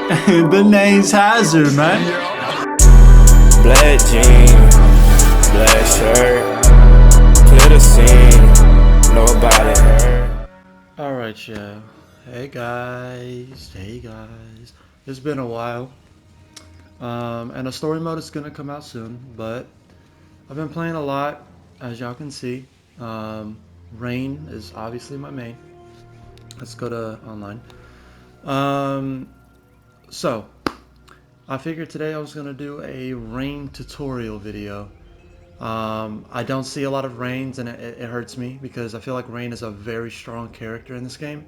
The name's Hazard, man. Black jeans, black shirt, clear the scene, nobody hurt. Alright, yeah. Hey guys. It's been a while. And a story mode is gonna come out soon, but I've been playing a lot, as y'all can see. Rain is obviously my main. Let's go to online. So I figured today I was gonna do a Rain tutorial video. I don't see a lot of Rains, and it hurts me because I feel like Rain is a very strong character in this game.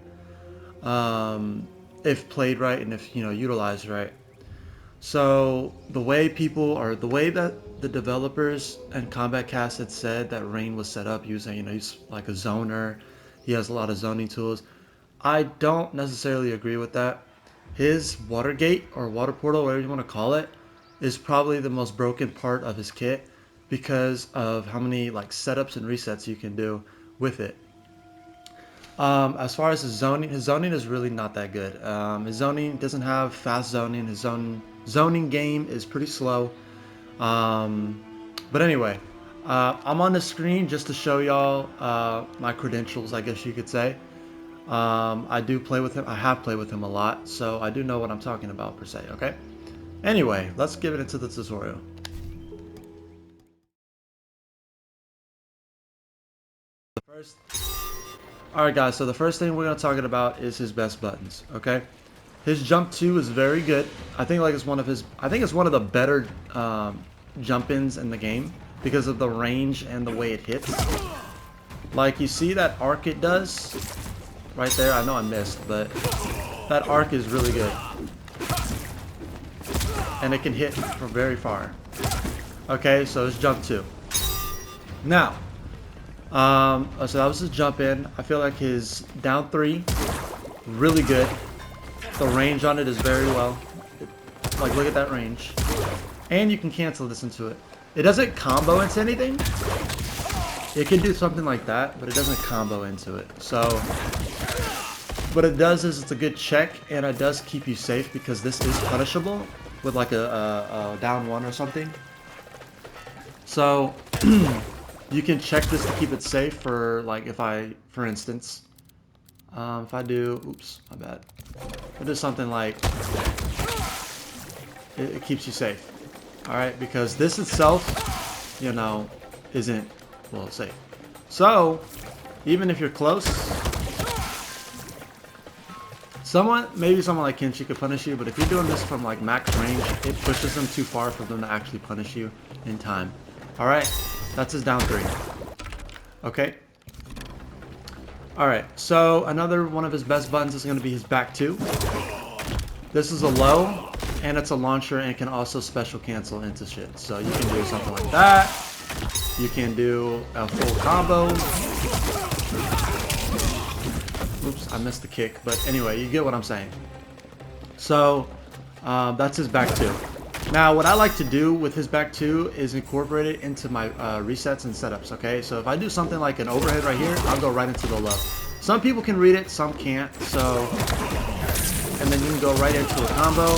If played right and if utilized right. So the way that the developers and Combat Cast had said that Rain was set up using, he's like a zoner, he has a lot of zoning tools. I don't necessarily agree with that. His water gate or water portal, whatever you want to call it, is probably the most broken part of his kit because of how many like setups and resets you can do with it. As far as his zoning is really not that good. His zoning doesn't have fast zoning. His zoning game is pretty slow. But anyway, I'm on the screen just to show y'all my credentials, I guess you could say. I do play with him. I have played with him a lot, so I do know what I'm talking about per se. Okay. Anyway, let's get into the tutorial. Alright guys, so the first thing we're going to talk about is his best buttons, okay? His jump 2 is very good. I think it's one of the better jump-ins in the game because of the range and the way it hits. Like, you see that arc it does right there? I know I missed, but that arc is really good. And it can hit from very far. Okay, so it's jump 2. Now, so that was his jump in. I feel like his down 3, really good. The range on it is very well. Like, look at that range. And you can cancel this into it. It doesn't combo into anything. It can do something like that, but it doesn't combo into it. So, what it does is it's a good check, and it does keep you safe because this is punishable with like a down 1 or something. So, you can check this to keep it safe for, like, for instance, if I do, oops, my bad. If I do something like, it keeps you safe. Alright, because this itself, isn't, well, safe. So, even if you're close, maybe someone like Kenshi could punish you, but if you're doing this from, like, max range, it pushes them too far for them to actually punish you in time. Alright? That's his down 3. Okay. Alright, so another one of his best buttons is going to be his back 2. This is a low, and it's a launcher, and it can also special cancel into shit. So you can do something like that. You can do a full combo. Oops, I missed the kick. But anyway, you get what I'm saying. So, that's his back 2. Now, what I like to do with his back 2 is incorporate it into my resets and setups, okay? So if I do something like an overhead right here, I'll go right into the low. Some people can read it, some can't, so... And then you can go right into a combo,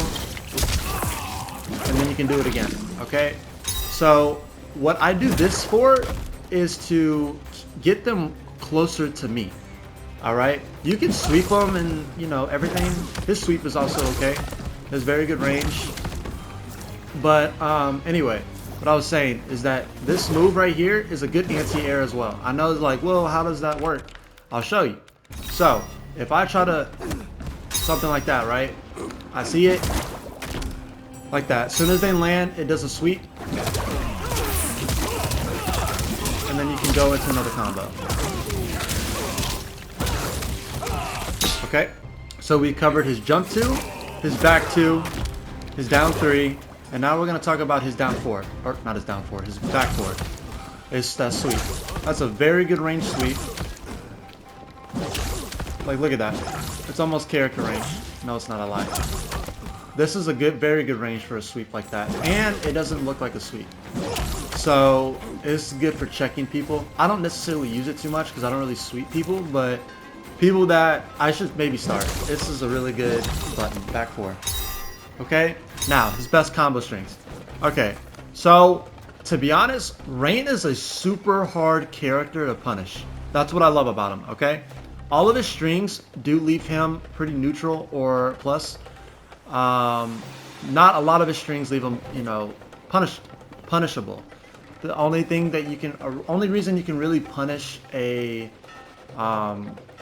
and then you can do it again, okay? So, what I do this for is to get them closer to me, alright? You can sweep them and, everything. His sweep is also okay. There's very good range. But anyway, what I was saying is that this move right here is a good anti-air as well. I know it's like, well, how does that work? I'll show you. So, if I try to, something like that, right? I see it, like that. As soon as they land, it does a sweep. And then you can go into another combo. Okay, so we covered his jump 2, his back 2, his down 3, and now we're going to talk about his down 4. Or, not his down 4, his back 4. It's that sweep. That's a very good range sweep. Like, look at that. It's almost character range. No, it's not a lie. This is a very good range for a sweep like that. And it doesn't look like a sweep. So, it's good for checking people. I don't necessarily use it too much because I don't really sweep people, but people that I should maybe start. This is a really good button. Back 4. Okay, now his best combo strings. Okay, so to be honest, Rain is a super hard character to punish. That's what I love about him. Okay, all of his strings do leave him pretty neutral or plus. Not a lot of his strings leave him, you know, punishable. The only thing that you can, only reason you can really punish a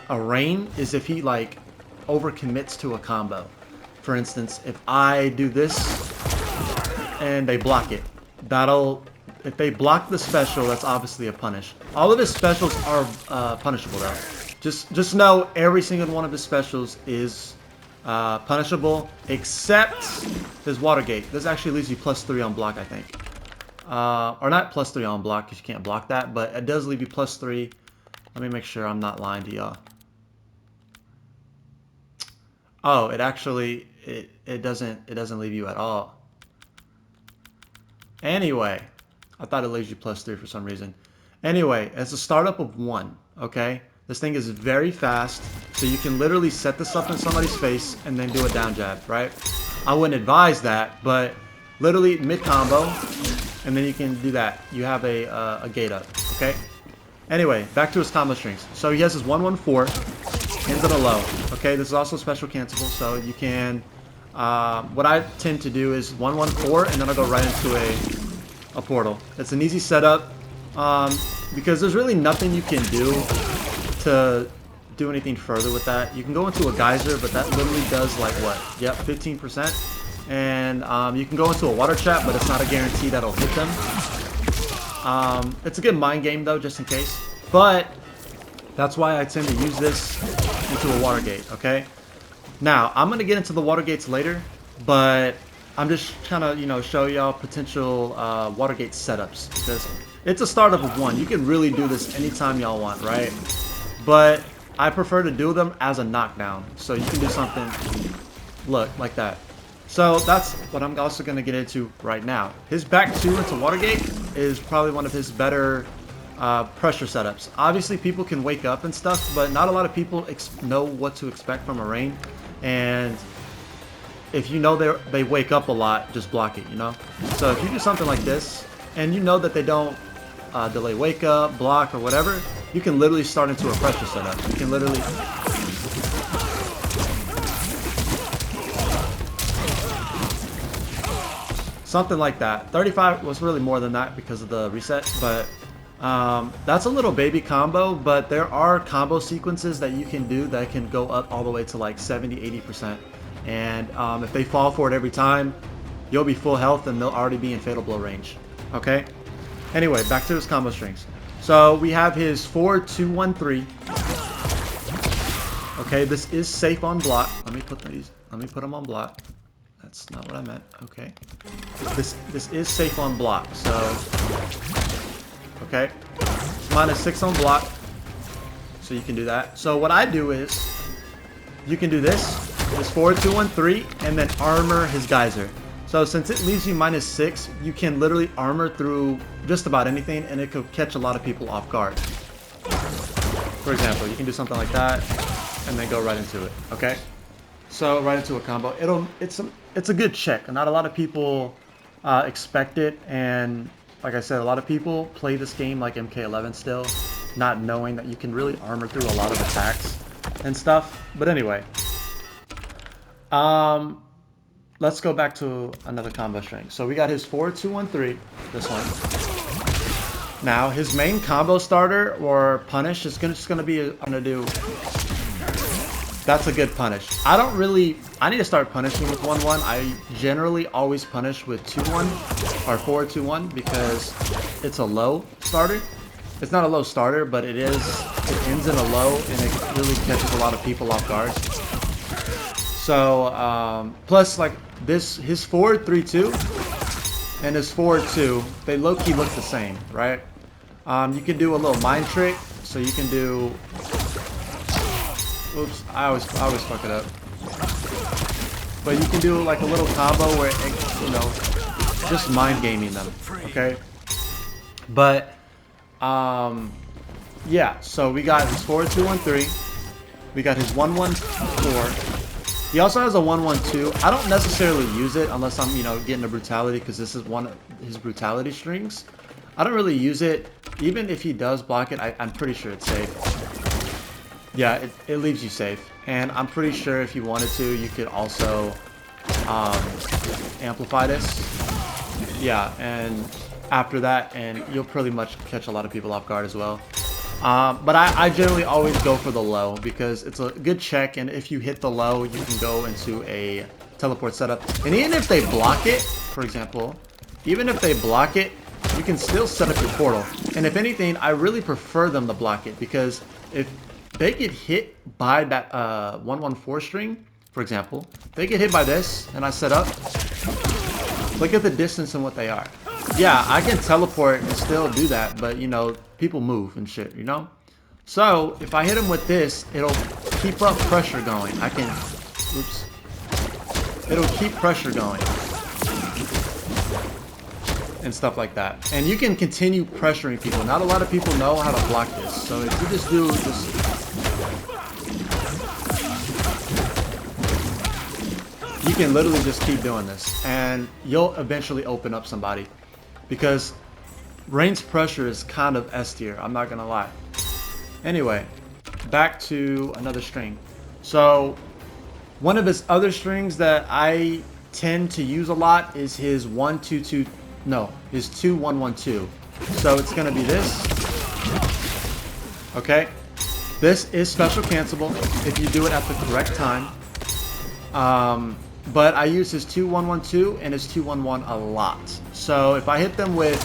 Rain is if he like overcommits to a combo. For instance, if I do this and they block it, if they block the special, that's obviously a punish. All of his specials are punishable though. Just know every single one of his specials is punishable, except his Watergate. This actually leaves you +3 on block, I think. Or not +3 on block, because you can't block that, but it does leave you +3. Let me make sure I'm not lying to y'all. Oh, it actually it doesn't leave you at all. Anyway, I thought it leaves you +3 for some reason. Anyway, it's a startup of 1. Okay, this thing is very fast, so you can literally set this up in somebody's face and then do a down jab. Right? I wouldn't advise that, but literally mid combo, and then you can do that. You have a gate up. Okay. Anyway, back to his combo strings. So he has his 1-1-4. Ends at a low. Okay, this is also special cancelable, so you can. What I tend to do is 1-1-4, and then I'll go right into a portal. It's an easy setup because there's really nothing you can do to do anything further with that. You can go into a geyser, but that literally does like what? Yep, 15%. And you can go into a water trap, but it's not a guarantee that'll hit them. It's a good mind game though, just in case. But that's why I tend to use this into a water gate, okay? Now, I'm going to get into the water gates later, but I'm just trying to, you know, show y'all potential water gate setups, because it's a startup of 1. You can really do this anytime y'all want, right? But I prefer to do them as a knockdown, so you can do something, look, like that. So that's what I'm also going to get into right now. His back 2 into Watergate is probably one of his better pressure setups. Obviously, people can wake up and stuff, but not a lot of people know what to expect from a Rain. And if you know they wake up a lot, just block it, you know? So if you do something like this, and you know that they don't delay wake up, block, or whatever, you can literally start into a pressure setup. You can literally... something like that. 35 was really more than that because of the reset, but that's a little baby combo, but there are combo sequences that you can do that can go up all the way to like 70-80%. And if they fall for it every time, you'll be full health and they'll already be in fatal blow range. Okay? Anyway, back to his combo strings. So we have his 4-2-1-3. Okay, this is safe on block. Let me put them on block. That's not what I meant. Okay. This is safe on block, so okay. -6 on block. So you can do that. So what I do is you can do this 4-2-1-3 and then armor his geyser. So since it leaves you -6, you can literally armor through just about anything and it could catch a lot of people off guard. For example, you can do something like that and then go right into it. Okay? So right into a combo. It's a good check. Not a lot of people expect it, and like I said, a lot of people play this game like MK11 still, not knowing that you can really armor through a lot of attacks and stuff. But anyway, let's go back to another combo string. So we got his 4-2-1-3, this one. Now his main combo starter or punish is just gonna be that's a good punish. I need to start punishing with 1-1. I generally always punish with 2-1 or 4-2-1 because it's a low starter. It's not a low starter, but it ends in a low and it really catches a lot of people off guard. So, plus like his 4-3-2 and his 4-2, they low-key look the same, right? You can do a little mind trick, so you can do... Oops, I always fuck it up. But you can do like a little combo where, you know, just mind gaming them, okay? But, yeah, so we got his 4-2-1-3. We got his 1-1-4. He also has a 1-1-2. I don't necessarily use it unless I'm, you know, getting a brutality, because this is one of his brutality strings. I don't really use it. Even if he does block it, I'm pretty sure it's safe. Yeah, it leaves you safe. And I'm pretty sure if you wanted to, you could also amplify this. Yeah, and after that, and you'll pretty much catch a lot of people off guard as well. But I generally always go for the low because it's a good check, and if you hit the low, you can go into a teleport setup. And even if they block it, for example, even if they block it, you can still set up your portal. And if anything, I really prefer them to block it, because if they get hit by that 1-1-4 string, for example, they get hit by this, and I set up, look at the distance and what they are. Yeah, I can teleport and still do that, but, you know, people move and shit, you know? So, if I hit him with this, it'll keep up pressure going. I can, oops. It'll keep pressure going. And stuff like that. And you can continue pressuring people. Not a lot of people know how to block this. So, if you just do this, you can literally just keep doing this, and you'll eventually open up somebody. Because Rain's pressure is kind of S tier, I'm not gonna lie. Anyway, back to another string. So, one of his other strings that I tend to use a lot is his 1-2-2, no, his 2-1-1-2. So it's gonna be this. Okay, this is special cancelable if you do it at the correct time. But I use his 2-1-1-2 and his 2-1-1 a lot. So if I hit them with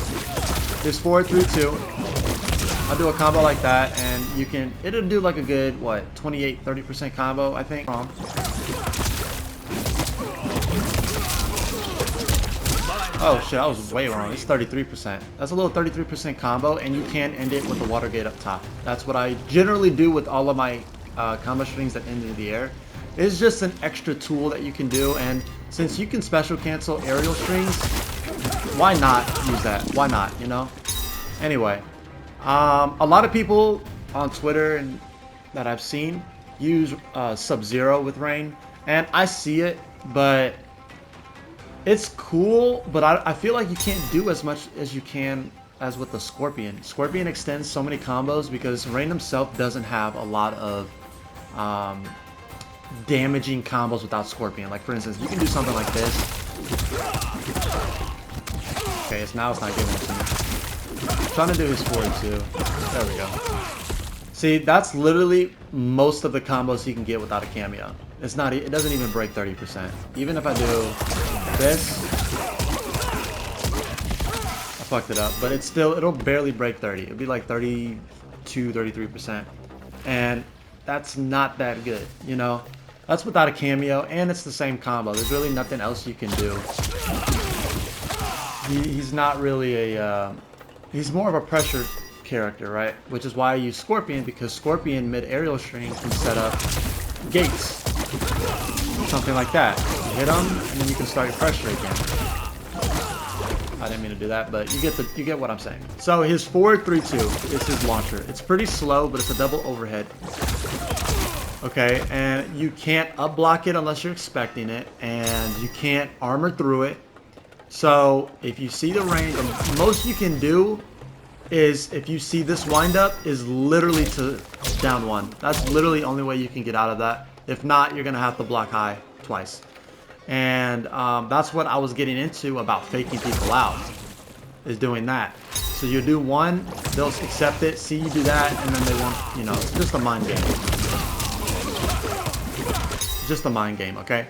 his 4-3-2, I'll do a combo like that, and you can, it'll do like a good, what, 28-30% combo, I think. Oh shit, I was way wrong. It's 33%. That's a little 33% combo, and you can end it with the water gate up top. That's what I generally do with all of my combo strings that end in the air. It's just an extra tool that you can do, and since you can special cancel aerial strings, why not use that? Why not, you know? Anyway, a lot of people on Twitter and that I've seen use Sub-Zero with Rain, and I see it, but it's cool, but I feel like you can't do as much as you can as with the Scorpion. Scorpion extends so many combos because Rain himself doesn't have a lot of damaging combos without Scorpion. Like, for instance, you can do something like this. Okay, now it's not giving it to me. I'm trying to do his 4-2. There we go. See, that's literally most of the combos he can get without a cameo. It's not, it doesn't even break 30%. Even if I do this, I fucked it up, but it's still, it'll barely break 30. It'll be like 32, 33%. And that's not that good, you know? That's without a cameo, and it's the same combo. There's really nothing else you can do. He's not really a, he's more of a pressure character, right? Which is why I use Scorpion, because Scorpion mid-aerial string can set up gates. Something like that. You hit them, and then you can start your pressure again. I didn't mean to do that, but you get what I'm saying. So his 4-3-2 is his launcher. It's pretty slow, but it's a double overhead. Okay, and you can't up block it unless you're expecting it, and you can't armor through it. So if you see the range, the most you can do is, if you see this wind up, is literally to down one. That's literally the only way you can get out of that. If not, you're gonna have to block high twice. And that's what I was getting into about faking people out, is doing that. So you do one, they'll accept it, see you do that, and then they won't, you know, it's just a mind game. Just a mind game, okay?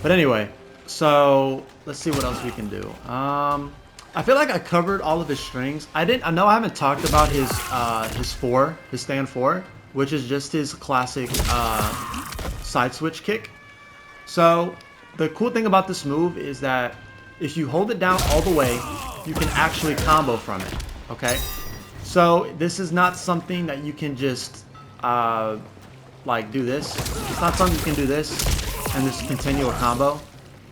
But anyway, so let's see what else we can do. I feel like I covered all of his strings. I know I haven't talked about his stand 4, which is just his classic side switch kick. So the cool thing about this move is that if you hold it down all the way, you can actually combo from it, okay? So this is not something that you can just like do this. It's not something you can do this and just continue a combo.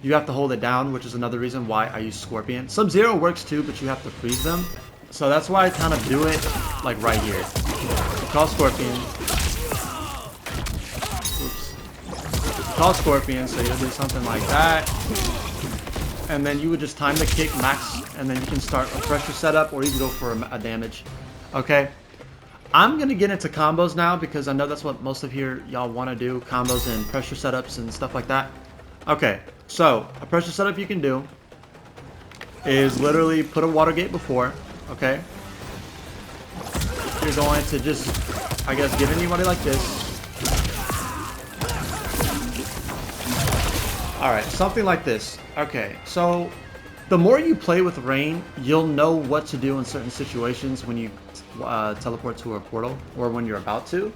You have to hold it down, which is another reason why I use Scorpion. Sub-Zero works too, but you have to freeze them. So that's why I kind of do it like right here. So call Scorpion. Oops. called Scorpion, so you'll do something like that. And then you would just time the kick max, and then you can start a pressure setup, or you can go for a damage. Okay. I'm going to get into combos now because I know that's what most of here y'all want to do. Combos and pressure setups and stuff like that. Okay. So, a pressure setup you can do is literally put a water gate before. Okay. You're going to just, I guess, get anybody like this. Alright, something like this. Okay, so the more you play with Rain, you'll know what to do in certain situations when you teleport to a portal, or when you're about to.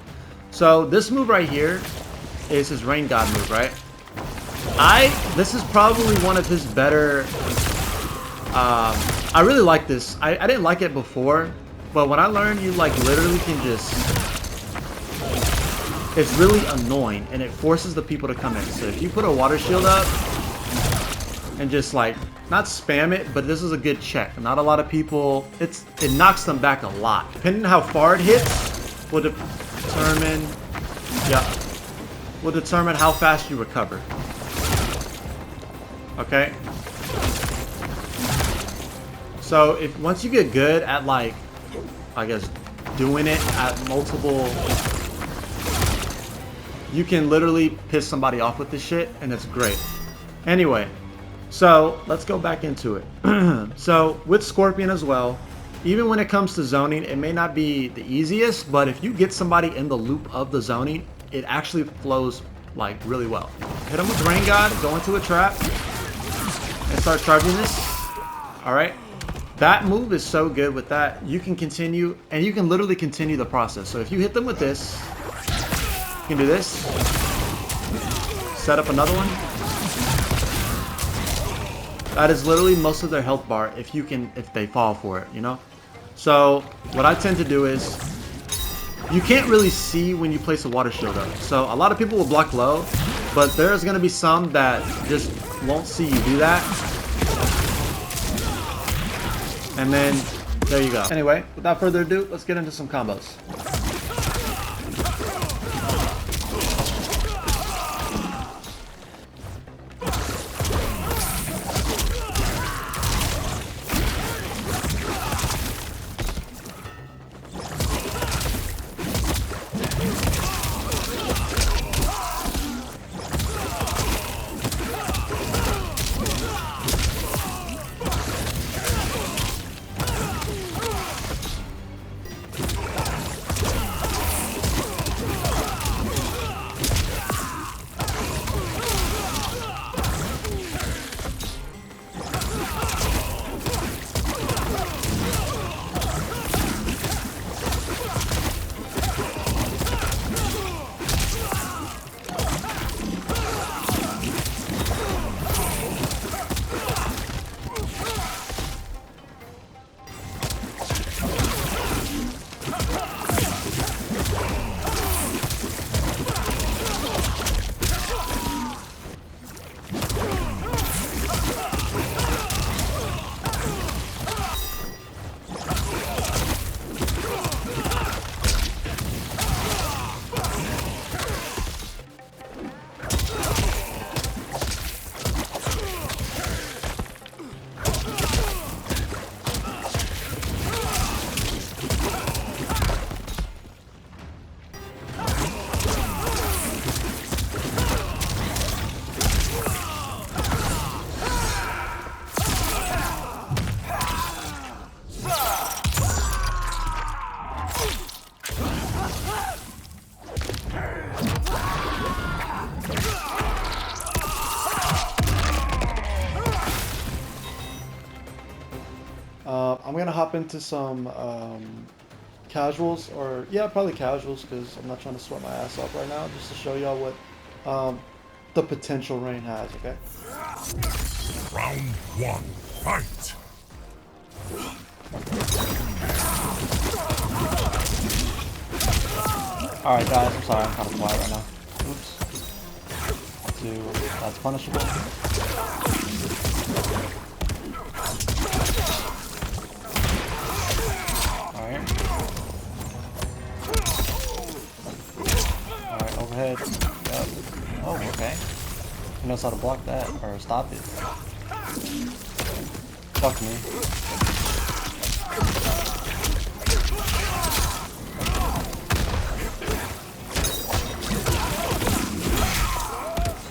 So this move right here is his Rain God move, right? This is probably one of his better... I really like this. I didn't like it before, but when I learned you like literally can just... It's really annoying, and it forces the people to come in. So if you put a water shield up and just like not spam it, but this is a good check. Not a lot of people, it knocks them back a lot. Depending on how far it hits will determine how fast you recover. Okay? So if once you get good at like, I guess, doing it at multiple, you can literally piss somebody off with this shit, and it's great. Anyway, so let's go back into it. So with Scorpion as well, even when it comes to zoning, it may not be the easiest, but if you get somebody in the loop of the zoning, it actually flows like really well. Hit them with Rain God, go into a trap, and start charging this. Alright? That move is so good with that. You can continue, and you can literally continue the process. So if you hit them with this, you can do this. Set up another one. That is literally most of their health bar if they fall for it, you know? So what I tend to do is, you can't really see when you place a water shield up. So a lot of people will block low, but there's gonna be some that just won't see you do that. And then there you go. Anyway, without further ado, let's get into some combos. I'm gonna hop into some casuals, or yeah, probably casuals, because I'm not trying to sweat my ass off right now, just to show y'all what the potential Rain has. Okay. Round one, fight. All right, guys. I'm sorry, I'm kind of quiet right now. Oops. That's punishable. Alright, overhead. Yep. Oh, okay. He knows how to block that or stop it. Fuck me.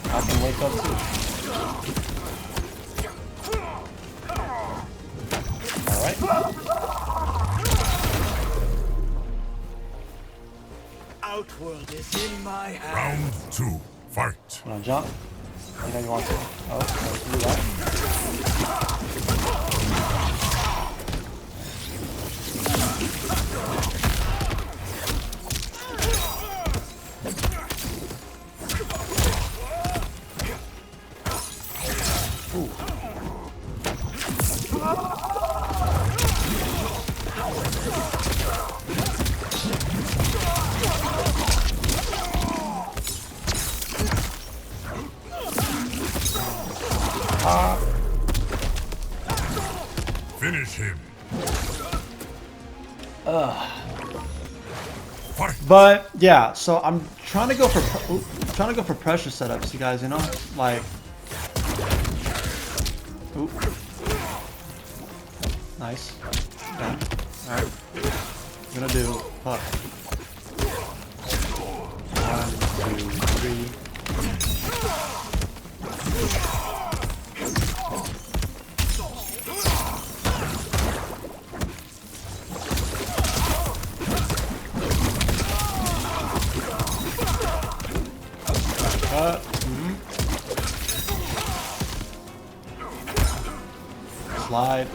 I can wake up too. Alright. Outworld is in my hands. Round 2. Fight. Wanna jump? You know you want to. Oh, so we can do that. Ooh. Finish him. But yeah, so I'm trying to go for pressure setups, you guys. You know, like, ooh, nice. Okay. All right, I'm gonna do fuck. 1, 2, 3. Slide.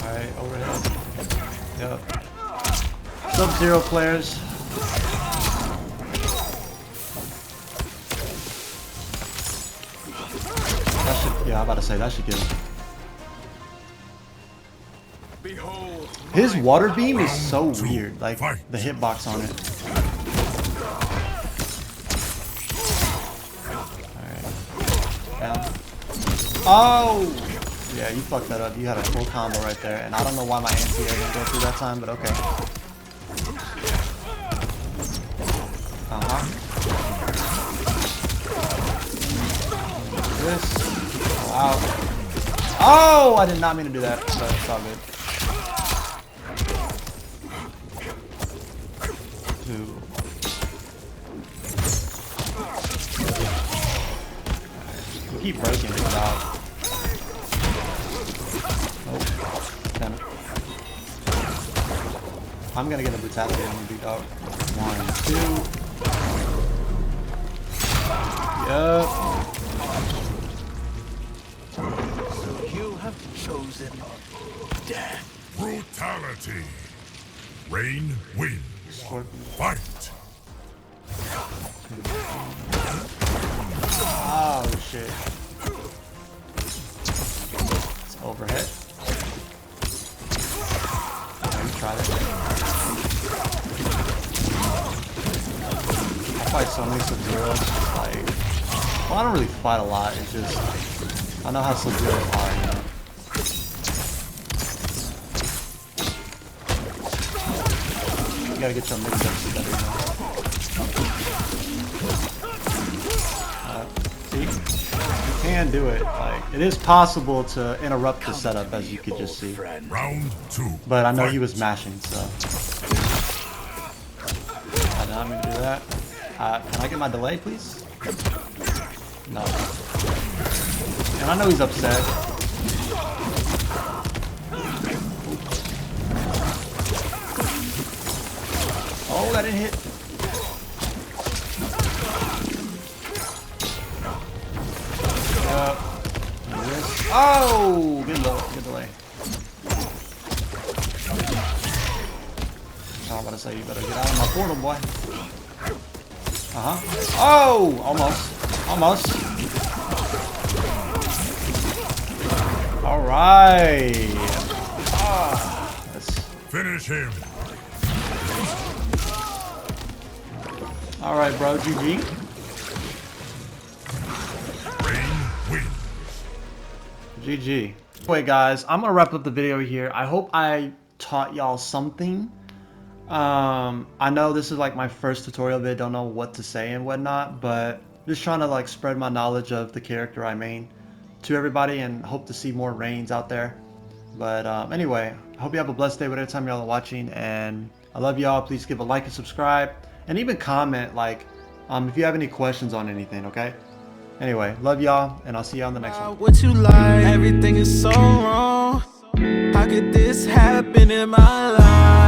Alright, overhead. Yep. Sub-Zero players. That should, yeah, I'm about to say that should get him. Behold, His water beam is so weird, like the hitbox on it. Alright. Down. Oh! Yeah, you fucked that up. You had a full combo right there, and I don't know why my anti-air didn't go through that time, but okay. This. Wow. Oh! I did not mean to do that, but it's all good. 2. We keep breaking it out. Oh, damn it. I'm gonna get a brutality on the big dog. 1, 2. Yup. you have chosen death. Brutality. Rain wins. Fight. Oh shit. It's overhead. Oh, you tried it. I fight so many Sub-Zeros, like, well, I don't really fight a lot, it's just, I know how Sub-Zeros are, you know. You gotta get your mix-ups together, you know. See? You can do it, like, it is possible to interrupt the setup, as you could just see. Round 2. But I know he was mashing, so. I did not mean to do that. Can I get my delay, please? No. And I know he's upset. Oh, that didn't hit. Oh, good low, good delay. I'm about to say you better get out of my portal, boy. Oh, almost, almost. All right. Let's Finish him. All right, bro. GG. Rain wins. GG. Anyway, guys, I'm gonna wrap up the video here. I hope I taught y'all something. I know this is like my first tutorial vid, don't know what to say and whatnot, but just trying to like spread my knowledge of the character I main to everybody and hope to see more Reigns out there. But anyway, I hope you have a blessed day whatever time y'all are watching, and I love y'all. Please give a like and subscribe, and even comment like if you have any questions on anything, okay? Anyway, love y'all, and I'll see y'all on the next one. What you like? Everything is so wrong. How could this happen in my life?